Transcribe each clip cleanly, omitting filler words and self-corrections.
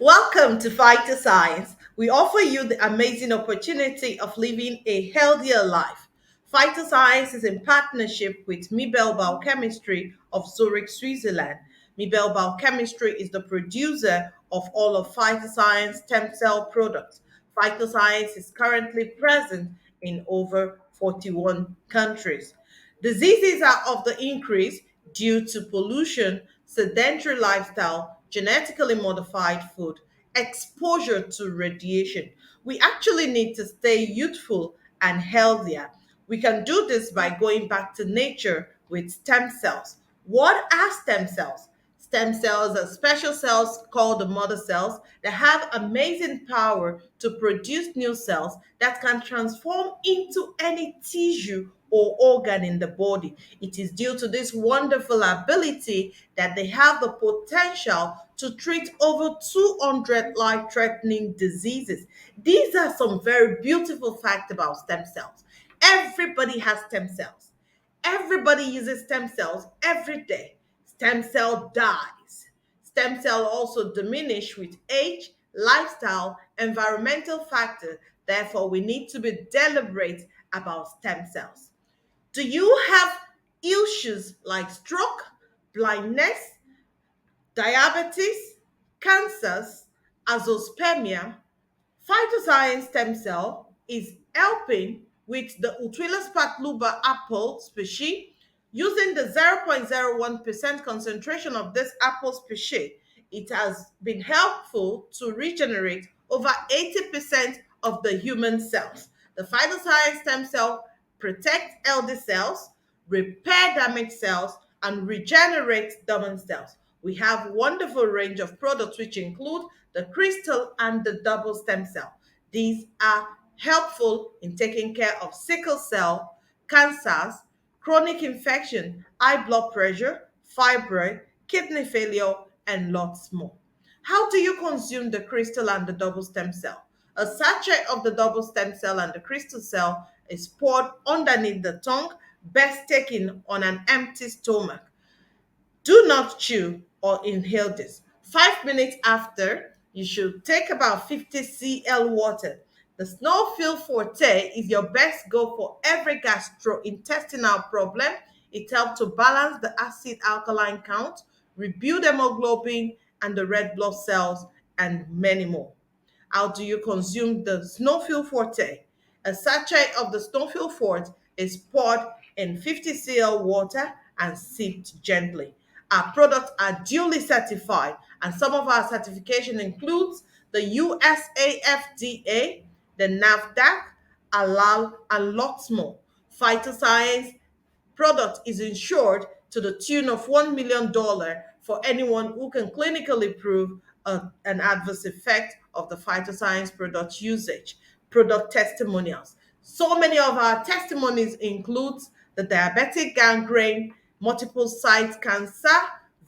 Welcome to Phytoscience. We offer you the amazing opportunity of living a healthier life. Phytoscience is in partnership with Mibel Biochemistry of Zurich, Switzerland. Mibel Biochemistry is the producer of all of Phytoscience stem cell products. Phytoscience is currently present in over 41 countries. Diseases are of the increase due to pollution, sedentary lifestyle, genetically modified food, exposure to radiation. We actually need to stay youthful and healthier. We can do this by going back to nature with stem cells. What are stem cells? Stem cells are special cells called the mother cells that have amazing power to produce new cells that can transform into any tissue or organ in the body. It is due to this wonderful ability that they have the potential to treat over 200 life threatening diseases. These are some very beautiful facts about stem cells. Everybody has stem cells. Everybody uses stem cells every day. Stem cell dies. Stem cell also diminish with age, lifestyle, environmental factor. Therefore, we need to be deliberate about stem cells. Do you have issues like stroke, blindness, diabetes, cancers, azoospermia? Phytoscience stem cell is helping with the Utrilus patluba apple species. Using the 0.01% concentration of this apple species, it has been helpful to regenerate over 80% of the human cells. The phytoscience stem cell protects healthy cells, repair damaged cells, and regenerate dormant cells. We have wonderful range of products which include the crystal and the double stem cell. These are helpful in taking care of sickle cell, cancers, chronic infection, high blood pressure, fibroid, kidney failure, and lots more. How do you consume the crystal and the double stem cell? A sachet of the double stem cell and the crystal cell is poured underneath the tongue, best taken on an empty stomach. Do not chew or inhale this. 5 minutes after, you should take about 50 cl water. The Snowfield Forte is your best go for every gastrointestinal problem. It helps to balance the acid alkaline count, rebuild hemoglobin and the red blood cells, and many more. How do you consume the Snowfield Forte? A sachet of the Snowfield Forte is poured in 50 cl water and sipped gently. Our products are duly certified, and some of our certification includes the USAFDA, the NAFDAC, ALAL, and lots more. Phytoscience product is insured to the tune of $1 million for anyone who can clinically prove an adverse effect of the phytoscience product usage. Product testimonials. So many of our testimonies includes the diabetic gangrene, multiple site cancer,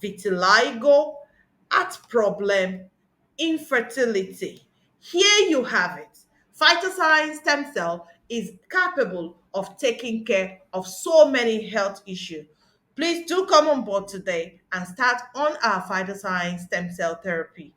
vitiligo, heart problem, infertility. Here you have it. Phytoscience stem cell is capable of taking care of so many health issues. Please do come on board today and start on our phytoscience stem cell therapy.